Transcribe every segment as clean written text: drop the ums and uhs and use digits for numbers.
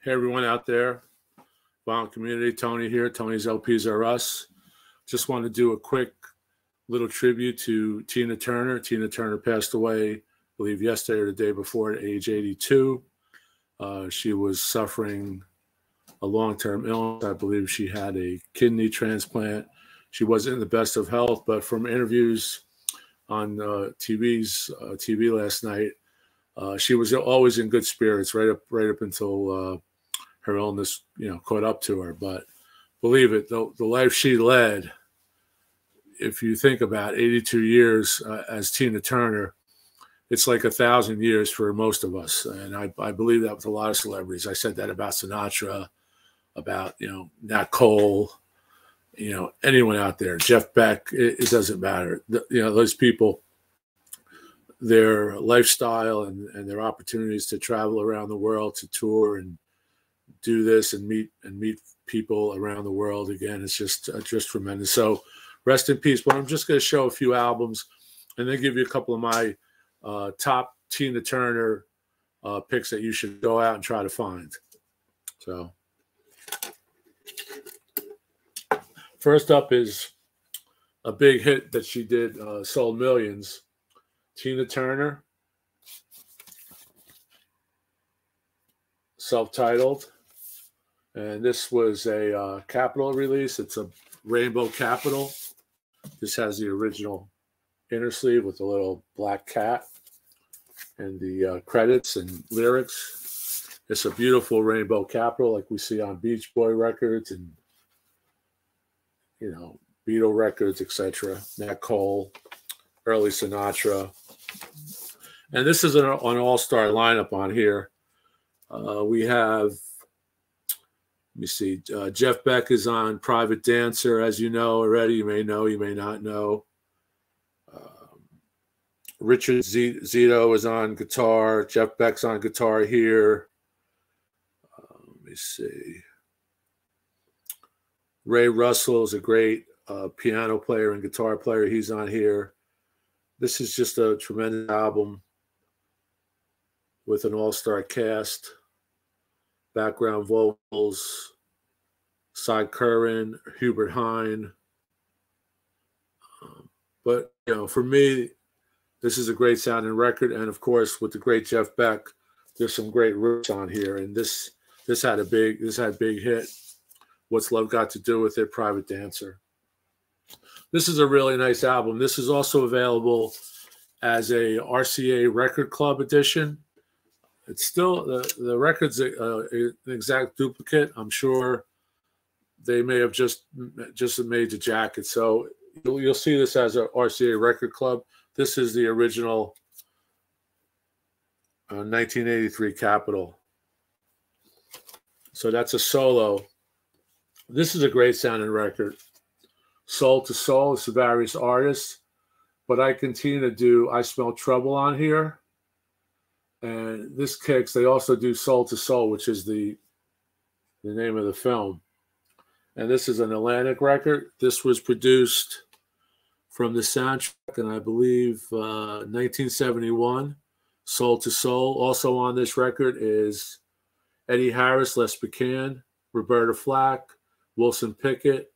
Hey, everyone out there, violent community, Tony here. Tony's LPs are us. Just want to do a quick little tribute to Tina Turner. Tina Turner passed away, I believe, yesterday or the day before at age 82. She was suffering a long-term illness. I believe she had a kidney transplant. She wasn't in the best of health, but from interviews on TV last night, she was always in good spirits right up until her illness, caught up to her. But believe it, the life she led, if you think about 82 years as Tina Turner, it's like 1,000 years for most of us. And I believe that with a lot of celebrities. I said that about Sinatra, about, Nat Cole, anyone out there, Jeff Beck, it doesn't matter. Those people, their lifestyle and their opportunities to travel around the world, to tour and do this and meet people around the world again, it's just tremendous. So rest in peace. But I'm just going to show a few albums and then give you a couple of my top Tina Turner picks that you should go out and try to find. So first up is a big hit that she did, sold millions. Tina Turner, self-titled, and this was a Capitol release. It's a rainbow Capitol. This has the original inner sleeve with a little black cat and the credits and lyrics. It's a beautiful rainbow Capitol like we see on Beach Boy records and Beatle records, etc. Nat Cole, early Sinatra. And this is an all-star lineup on here. We have, let me see, Jeff Beck is on Private Dancer, as you know already. You may know, you may not know. Richard Zito is on guitar. Jeff Beck's on guitar here. Let me see. Ray Russell is a great piano player and guitar player. He's on here. This is just a tremendous album with an all-star cast. Background vocals, Cy Curran, Hubert Hine. But, for me, this is a great sounding record. And, of course, with the great Jeff Beck, there's some great riffs on here. And this had big hit. What's Love Got to Do with It? Private Dancer. This is a really nice album. This is also available as a RCA Record Club edition. It's still, the record's an exact duplicate. I'm sure they may have just made the jacket. So you'll see this as a RCA Record Club. This is the original 1983 Capitol. So that's a solo. This is a great sounding record. Soul to Soul, it's the various artists. But I continue to do I Smell Trouble on here. And this kicks. They also do Soul to Soul, which is the name of the film. And this is an Atlantic record. This was produced from the soundtrack, and I believe 1971, Soul to Soul. Also on this record is Eddie Harris, Les Pecan, Roberta Flack, Wilson Pickett,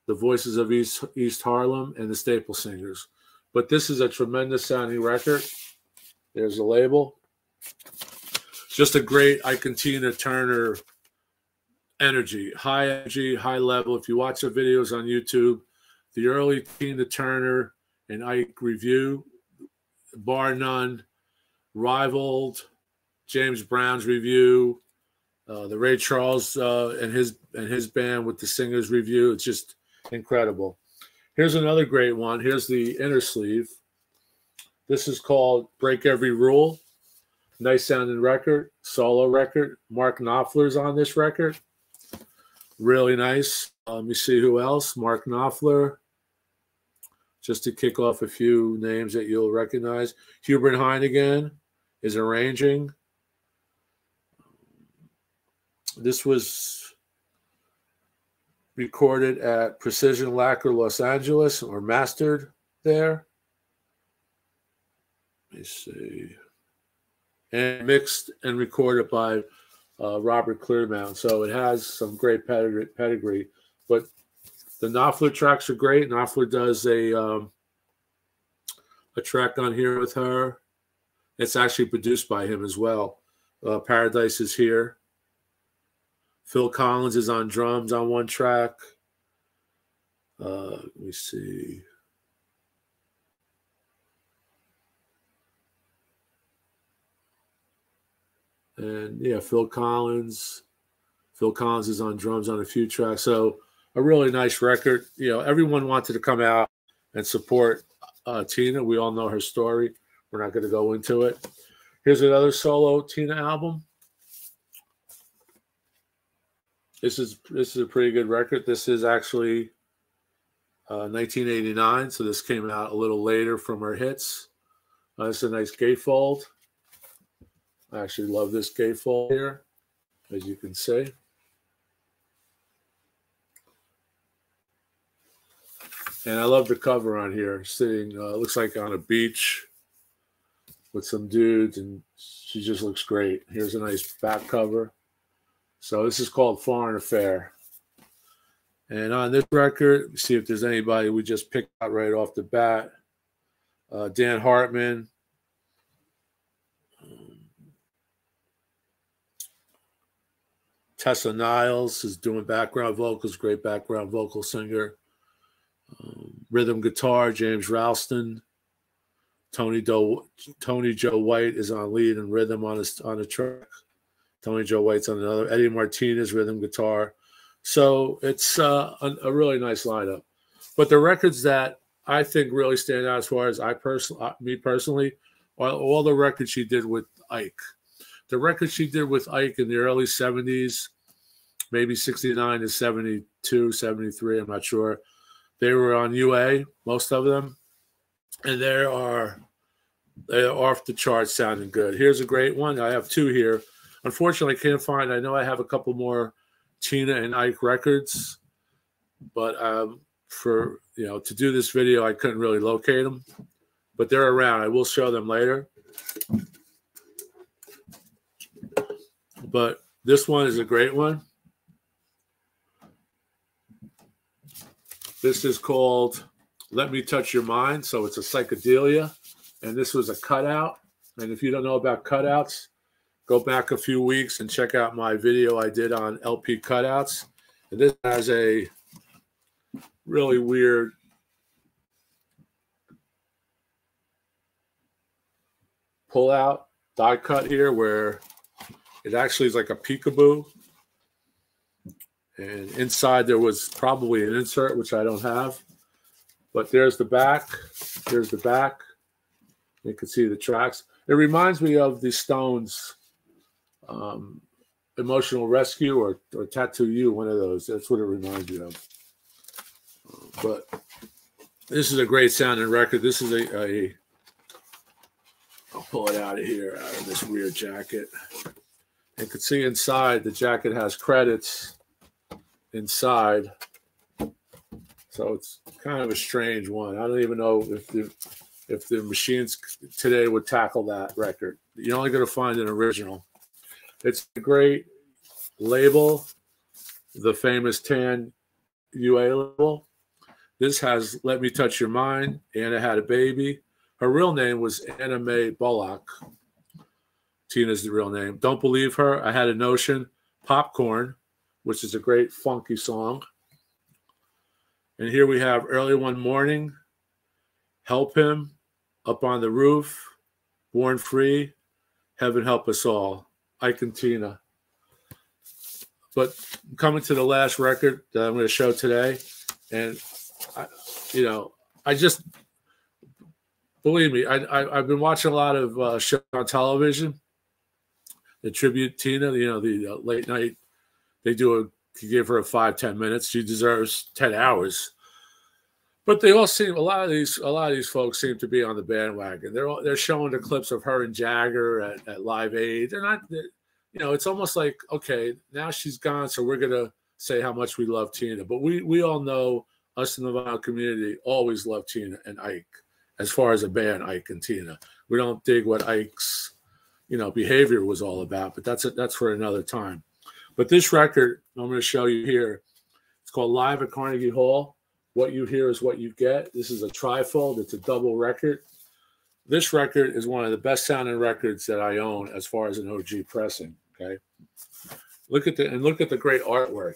the Voices of East Harlem, and the Staple Singers. But this is a tremendous sounding record. There's a label. Just a great Tina Turner energy, high level. If you watch the videos on YouTube, the early Tina Turner and Ike review, bar none, rivaled James Brown's review, the Ray Charles and his band with the Singers review. It's just incredible. Here's another great one. Here's the inner sleeve. This is called Break Every Rule. Nice sounding record, solo record. Mark Knopfler's on this record. Really nice. Let me see who else. Mark Knopfler. Just to kick off a few names that you'll recognize. Hubert Hine again is arranging. This was recorded at Precision Lacquer Los Angeles, or mastered there. Let me see. And mixed and recorded by Robert Clearmountain. So it has some great pedigree. But the Knopfler tracks are great. Knopfler does a track on here with her. It's actually produced by him as well. Paradise is here. Phil Collins is on drums on one track. Let me see. And yeah, Phil Collins. Phil Collins is on drums on a few tracks. So a really nice record. You know, everyone wanted to come out and support Tina. We all know her story. We're not going to go into it. Here's another solo Tina album. This is a pretty good record. This is actually 1989, so this came out a little later from her hits. It's a nice gatefold. I actually love this gatefold here, as you can see. And I love the cover on here, sitting, looks like on a beach with some dudes, and she just looks great. Here's a nice back cover. So this is called Foreign Affair. And on this record, see if there's anybody we just picked out right off the bat. Dan Hartman. Tessa Niles is doing background vocals, great background vocal singer. Rhythm guitar, James Ralston. Tony Joe White is on lead and rhythm on a track. Tony Joe White's on another. Eddie Martinez, rhythm guitar. So it's a really nice lineup. But the records that I think really stand out as far as me personally, are all the records she did with Ike. The records she did with Ike in the early 70s, maybe 69 to 72, 73, I'm not sure. They were on UA, most of them. And they're off the charts sounding good. Here's a great one. I have two here. Unfortunately, I can't find, I know I have a couple more Tina and Ike records, but to do this video, I couldn't really locate them, but they're around. I will show them later. But this one is a great one. This is called Let Me Touch Your Mind. So it's a psychedelia, and this was a cutout. And if you don't know about cutouts, go back a few weeks and check out my video I did on LP cutouts. And this has a really weird pull-out die cut here where it actually is like a peekaboo. And inside there was probably an insert, which I don't have. But there's the back. Here's the back. You can see the tracks. It reminds me of the Stones' Emotional Rescue or Tattoo You, one of those. That's what it reminds me of. But this is a great sounding record. This is I'll pull it out of here, out of this weird jacket. You can see inside, the jacket has credits inside. So it's kind of a strange one. I don't even know if the machines today would tackle that record. You're only going to find an original. It's a great label, the famous tan UA label. This has Let Me Touch Your Mind. Anna Had a Baby. Her real name was Anna Mae Bullock. Tina's the real name. Don't Believe Her. I Had a Notion. Popcorn, which is a great funky song. And here we have Early One Morning, Help Him, Up on the Roof, Born Free, Heaven Help Us All, Ike and Tina. But coming to the last record that I'm going to show today, and I just, believe me, I've been watching a lot of shows on television that tribute Tina, the late night. They give her 5-10 minutes. She deserves 10 hours. But they all seem, a lot of these folks seem to be on the bandwagon. They're showing the clips of her and Jagger at Live Aid. It's almost like, okay, now she's gone, so we're gonna say how much we love Tina. But we all know, us in the vinyl community always love Tina and Ike. As far as a band, Ike and Tina, we don't dig what Ike's behavior was all about. But that's for another time. But this record I'm going to show you here, it's called Live at Carnegie Hall. What you hear is what you get. This is a trifold. It's a double record. This record is one of the best sounding records that I own as far as an OG pressing. Okay, look at the great artwork.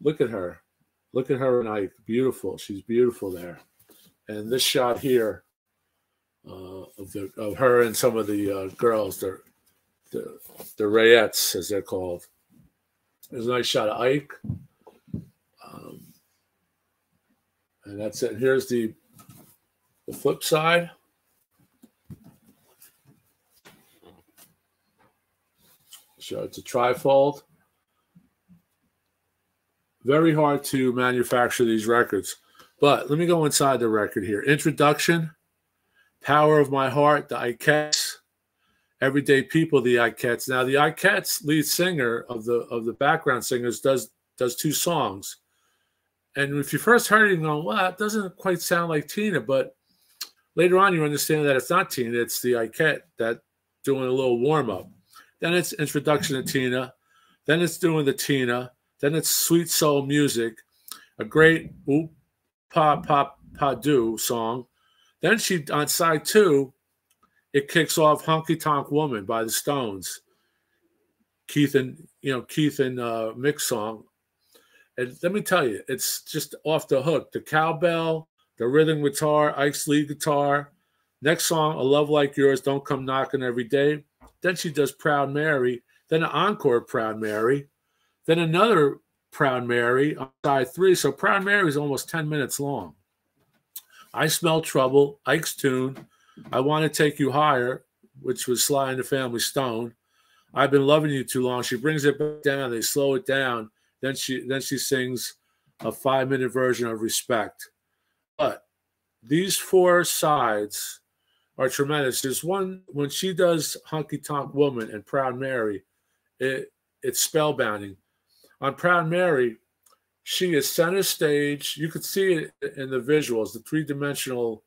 Look at her and Ike. Beautiful. She's beautiful there. And this shot here of her and some of the girls, the Rayettes, as they're called. There's a nice shot of Ike. And that's it. Here's the flip side. So it's a trifold. Very hard to manufacture these records. But let me go inside the record here. Introduction, Power of My Heart, the Ikettes, Everyday People, the Ikettes. Now, the Ikettes lead singer of the background singers does 2 songs. And if you first heard it, you go, well, it doesn't quite sound like Tina. But later on, you understand that it's not Tina. It's the Ikette that doing a little warm-up. Then it's introduction to Tina. Then it's doing the Tina. Then it's Sweet Soul Music, a great oop, pop, pop, pa, do song. Then she, on side 2, it kicks off Honky Tonk Woman by the Stones. Keith and Mick song. And let me tell you, it's just off the hook. The cowbell, the rhythm guitar, Ike's lead guitar. Next song, A Love Like Yours, Don't Come Knocking Every Day. Then she does Proud Mary. Then an encore Proud Mary. Then another Proud Mary on side 3. So Proud Mary is almost 10 minutes long. I Smell Trouble, Ike's tune. I Want to Take You Higher, which was Sly and the Family Stone. I've Been Loving You Too Long. She brings it back down. They slow it down. Then she sings a 5-minute version of Respect. But these 4 sides are tremendous. There's one when she does Honky Tonk Woman and Proud Mary, it's spellbinding. On Proud Mary, she is center stage. You could see it in the visuals, the 3-dimensional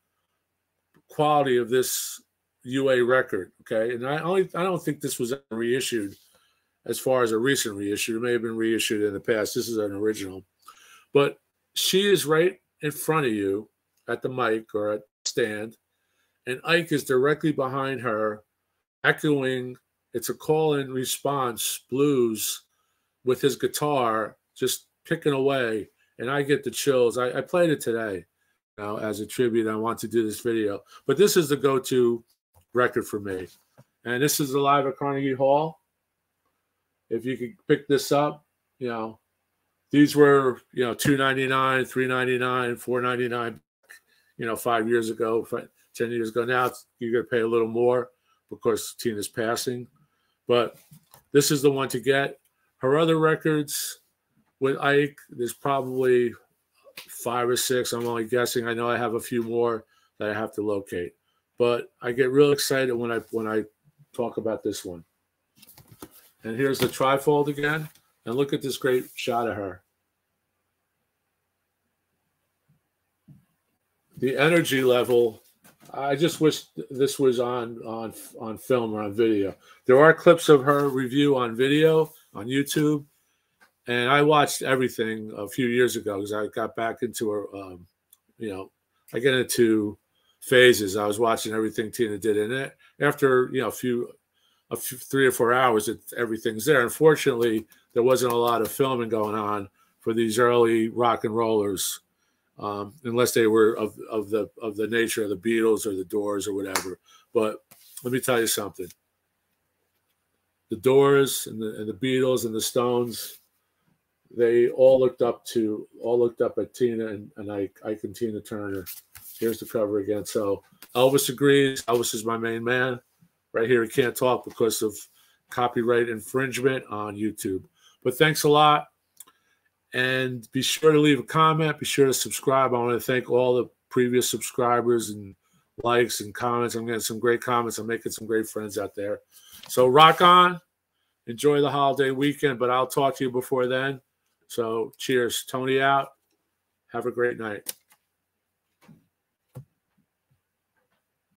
quality of this UA record. Okay, and I don't think this was ever reissued. As far as a recent reissue, it may have been reissued in the past. This is an original. But she is right in front of you at the mic or at the stand, and Ike is directly behind her, echoing. It's a call and response blues with his guitar, just picking away. And I get the chills. I played it today as a tribute. I want to do this video. But this is the go-to record for me. And this is the Live at Carnegie Hall. If you could pick this up, these were, $2.99, $3.99, $4.99, 5 years ago, 10 years ago. Now you're going to pay a little more because Tina's passing. But this is the one to get. Her other records with Ike, there's probably 5 or 6. I'm only guessing. I know I have a few more that I have to locate. But I get real excited when I talk about this one. And here's the trifold again. And look at this great shot of her. The energy level, I just wish this was on film or on video. There are clips of her review on video on YouTube. And I watched everything a few years ago because I got back into her, I get into phases. I was watching everything Tina did in it. After, a few 3 or 4 hours, everything's there. Unfortunately, there wasn't a lot of filming going on for these early rock and rollers, unless they were of the nature of the Beatles or the Doors or whatever. But let me tell you something: the Doors and the Beatles and the Stones, they all looked up at Tina and Ike and Tina Turner. Here's the cover again. So Elvis agrees. Elvis is my main man. Right here, he can't talk because of copyright infringement on YouTube. But thanks a lot. And be sure to leave a comment. Be sure to subscribe. I want to thank all the previous subscribers and likes and comments. I'm getting some great comments. I'm making some great friends out there. So rock on. Enjoy the holiday weekend, but I'll talk to you before then. So cheers. Tony out. Have a great night.